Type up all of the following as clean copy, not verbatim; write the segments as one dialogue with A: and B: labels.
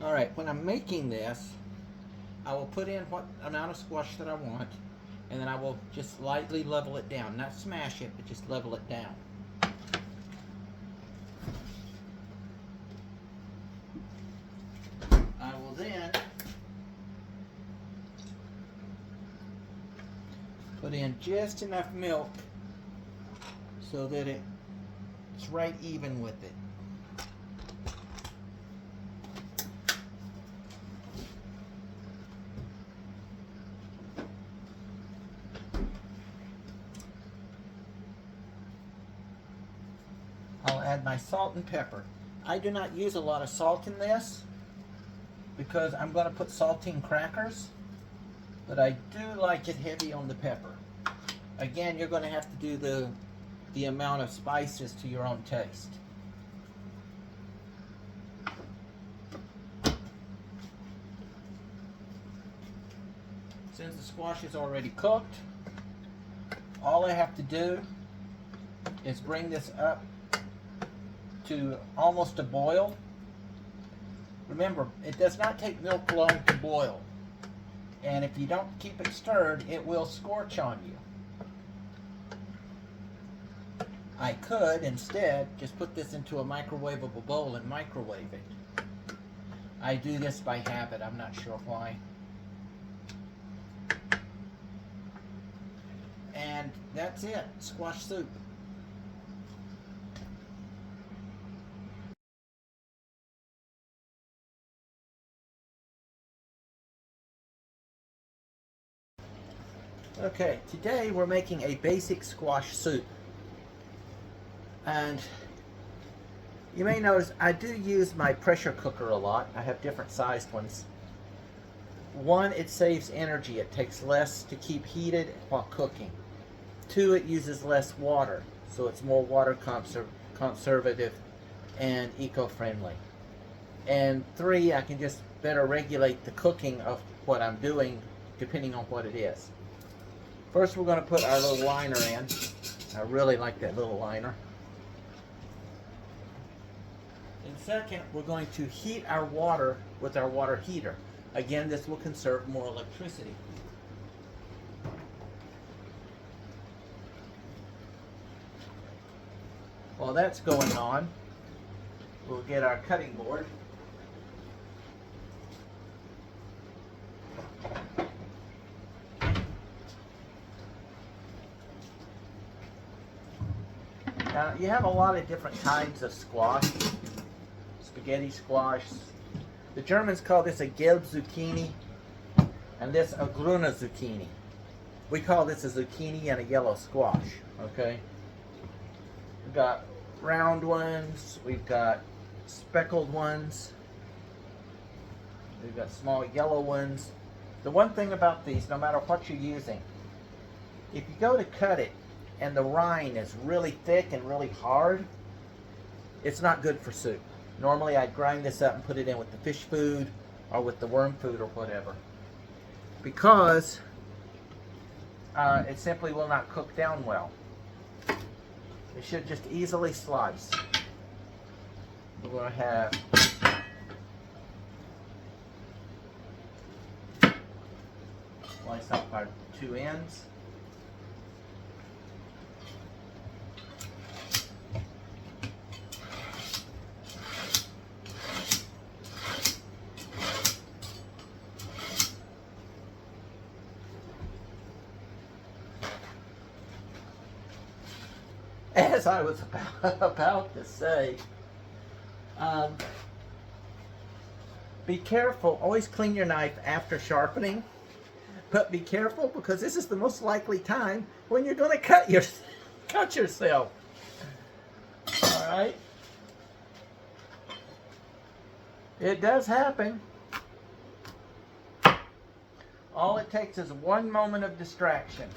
A: Alright, when I'm making this, I will put in what amount of squash that I want, and then I will just lightly level it down. Not smash it, but just level it down. I will then put in just enough milk so that it's right even with it. I'll add my salt and pepper. I do not use a lot of salt in this because I'm going to put saltine crackers, but I do like it heavy on the pepper. Again, you're going to have to do the amount of spices to your own taste. Since the squash is already cooked, all I have to do is bring this up to almost a boil. Remember, it does not take milk long to boil. And if you don't keep it stirred, it will scorch on you. I could, instead, just put this into a microwavable bowl and microwave it. I do this by habit, I'm not sure why. And that's it, squash soup. Okay, today we're making a basic squash soup. And you may notice I do use my pressure cooker a lot. I have different sized ones. One, it saves energy. It takes less to keep heated while cooking. Two, it uses less water, so it's more water conservative and eco-friendly. And three, I can just better regulate the cooking of what I'm doing depending on what it is. First, we're going to put our little liner in. I really like that little liner. And second, we're going to heat our water with our water heater. Again, this will conserve more electricity. While that's going on, we'll get our cutting board. Now, you have a lot of different kinds of squash. Spaghetti squash. The Germans call this a gelb zucchini, and this a grüne zucchini. We call this a zucchini and a yellow squash, okay? We've got round ones, we've got speckled ones, we've got small yellow ones. The one thing about these, no matter what you're using, if you go to cut it and the rind is really thick and really hard, it's not good for soup. Normally I'd grind this up and put it in with the fish food or with the worm food or whatever, because it simply will not cook down well. It should just easily slice. We're going to have slice up our two ends. As I was about to say, be careful. Always clean your knife after sharpening, but be careful because this is the most likely time when you're going to cut yourself. All right, it does happen. All it takes is one moment of distraction.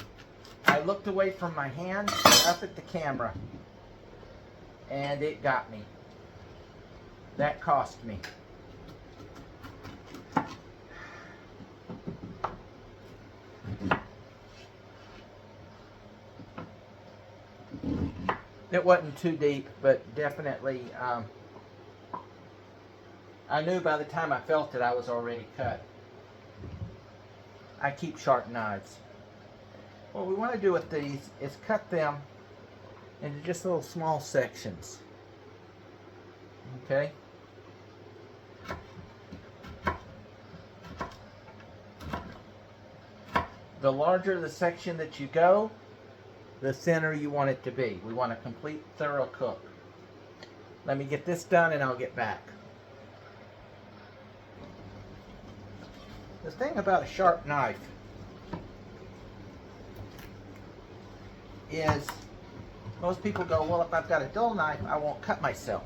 A: I looked away from my hand up at the camera, and it got me. That cost me. It wasn't too deep, but definitely I knew by the time I felt it I was already cut. I keep sharp knives. What we want to do with these is cut them into just little small sections. Okay? The larger the section that you go, the thinner you want it to be. We want a complete, thorough cook. Let me get this done and I'll get back. The thing about a sharp knife is most people go, well, if I've got a dull knife, I won't cut myself.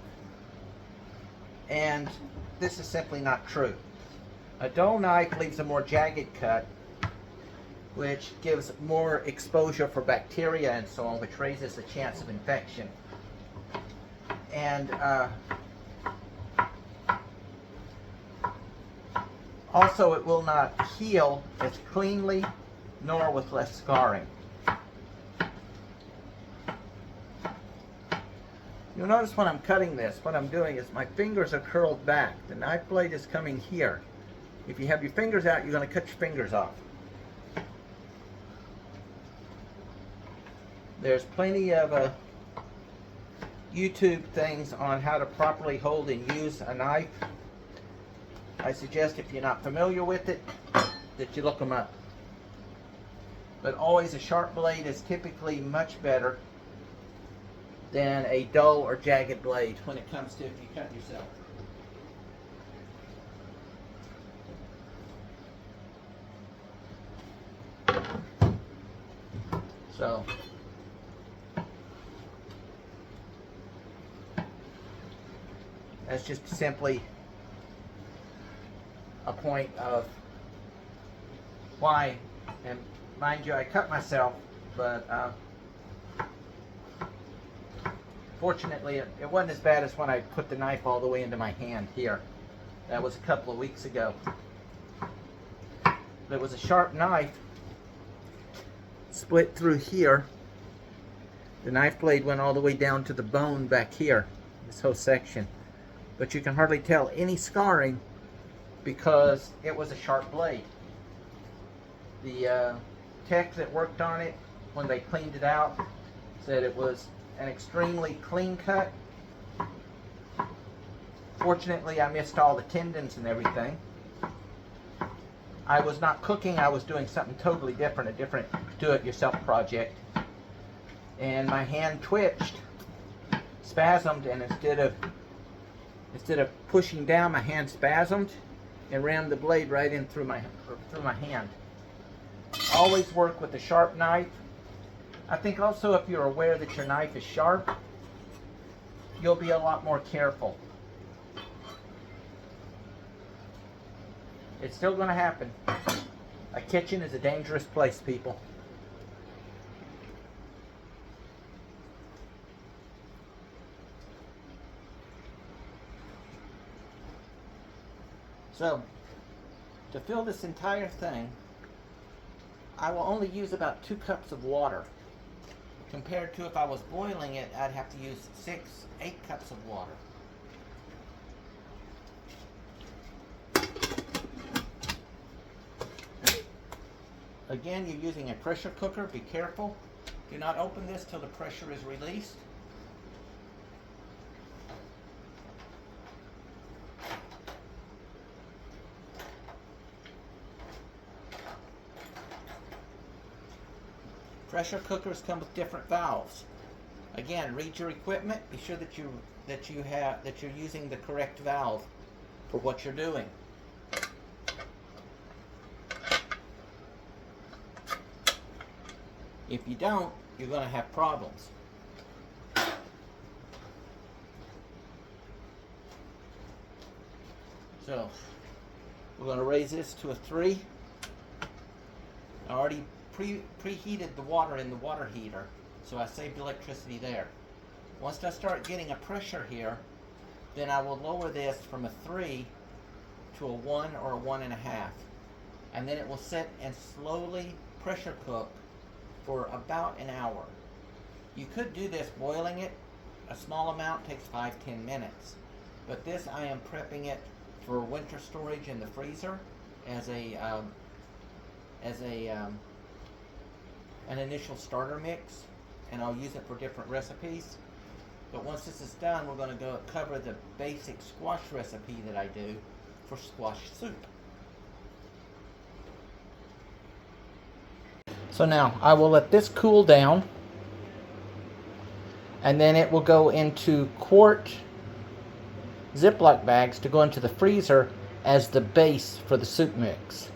A: And this is simply not true. A dull knife leaves a more jagged cut, which gives more exposure for bacteria and so on, which raises the chance of infection. And also it will not heal as cleanly nor with less scarring. You'll notice when I'm cutting this, what I'm doing is my fingers are curled back. The knife blade is coming here. If you have your fingers out, you're going to cut your fingers off. There's plenty of YouTube things on how to properly hold and use a knife. I suggest if you're not familiar with it, that you look them up. But always a sharp blade is typically much better than a dull or jagged blade when it comes to if you cut yourself. So that's just simply a point of why, and mind you, I cut myself, but fortunately it wasn't as bad as when I put the knife all the way into my hand here. That was a couple of weeks ago. It was a sharp knife, split through here. The knife blade went all the way down to the bone back here, this whole section. But you can hardly tell any scarring because it was a sharp blade. The tech that worked on it, when they cleaned it out, said it was an extremely clean cut. Fortunately, I missed all the tendons and everything. I was not cooking, I was doing something totally different, a different do-it-yourself project. And my hand twitched, spasmed, and instead of pushing down, my hand spasmed and rammed the blade right in through my hand. Always work with a sharp knife. I think also if you're aware that your knife is sharp, you'll be a lot more careful. It's still going to happen. A kitchen is a dangerous place, people. So, to fill this entire thing, I will only use about 2 cups of water. Compared to if I was boiling it, I'd have to use 6, 8 cups of water. Again, you're using a pressure cooker. Be careful. Do not open this till the pressure is released. Pressure cookers come with different valves. Again, read your equipment. Be sure that you're using the correct valve for what you're doing. If you don't, you're going to have problems. So, we're going to raise this to a 3. I already preheated the water in the water heater, so I saved electricity there. Once I start getting a pressure here, then I will lower this from a 3 to a 1 or a 1.5. And then it will sit and slowly pressure cook for about an hour. You could do this boiling it. A small amount takes 5-10 minutes. But this, I am prepping it for winter storage in the freezer as an initial starter mix, and I'll use it for different recipes. But once this is done, we're going to go cover the basic squash recipe that I do for squash soup. So now I will let this cool down, and then it will go into quart Ziploc bags to go into the freezer as the base for the soup mix.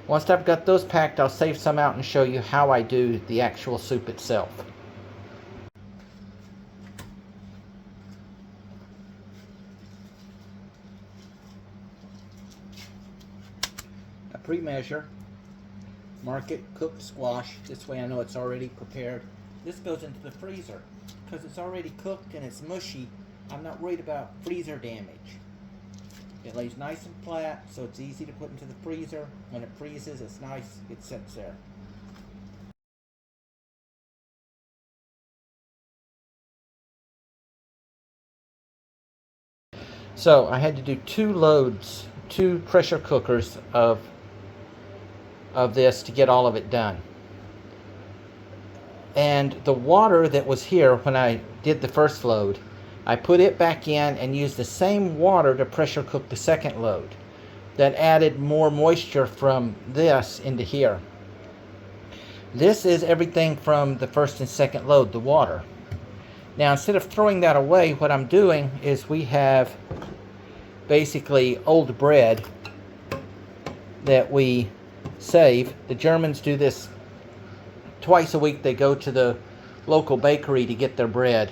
A: Once I've got those packed, I'll save some out and show you how I do the actual soup itself. I pre-measure, mark it cooked squash. This way I know it's already prepared. This goes into the freezer. Because it's already cooked and it's mushy, I'm not worried about freezer damage. It lays nice and flat, so it's easy to put into the freezer. When it freezes, it's nice, it sits there. So I had to do 2 pressure cookers of this to get all of it done. And the water that was here when I did the first load, I put it back in and used the same water to pressure cook the second load. That added more moisture from this into here. This is everything from the first and second load, the water. Now instead of throwing that away, what I'm doing is we have basically old bread that we save. The Germans do this twice a week. They go to the local bakery to get their bread.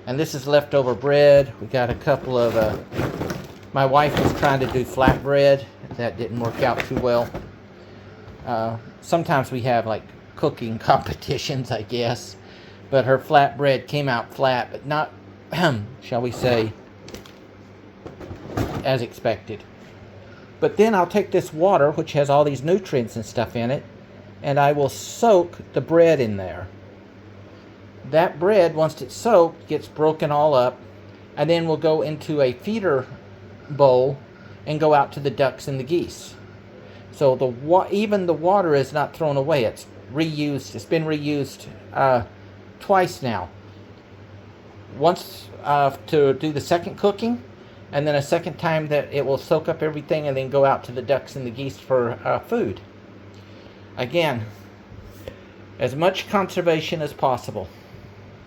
A: And this is leftover bread. We got a couple of, my wife was trying to do flatbread. That didn't work out too well. Sometimes we have like cooking competitions, I guess. But her flatbread came out flat, but not, shall we say, as expected. But then I'll take this water, which has all these nutrients and stuff in it, and I will soak the bread in there. That bread, once it's soaked, gets broken all up, and then will go into a feeder bowl and go out to the ducks and the geese. So even the water is not thrown away. It's reused. It's been reused twice now. Once to do the second cooking, and then a second time that it will soak up everything and then go out to the ducks and the geese for food. Again, as much conservation as possible.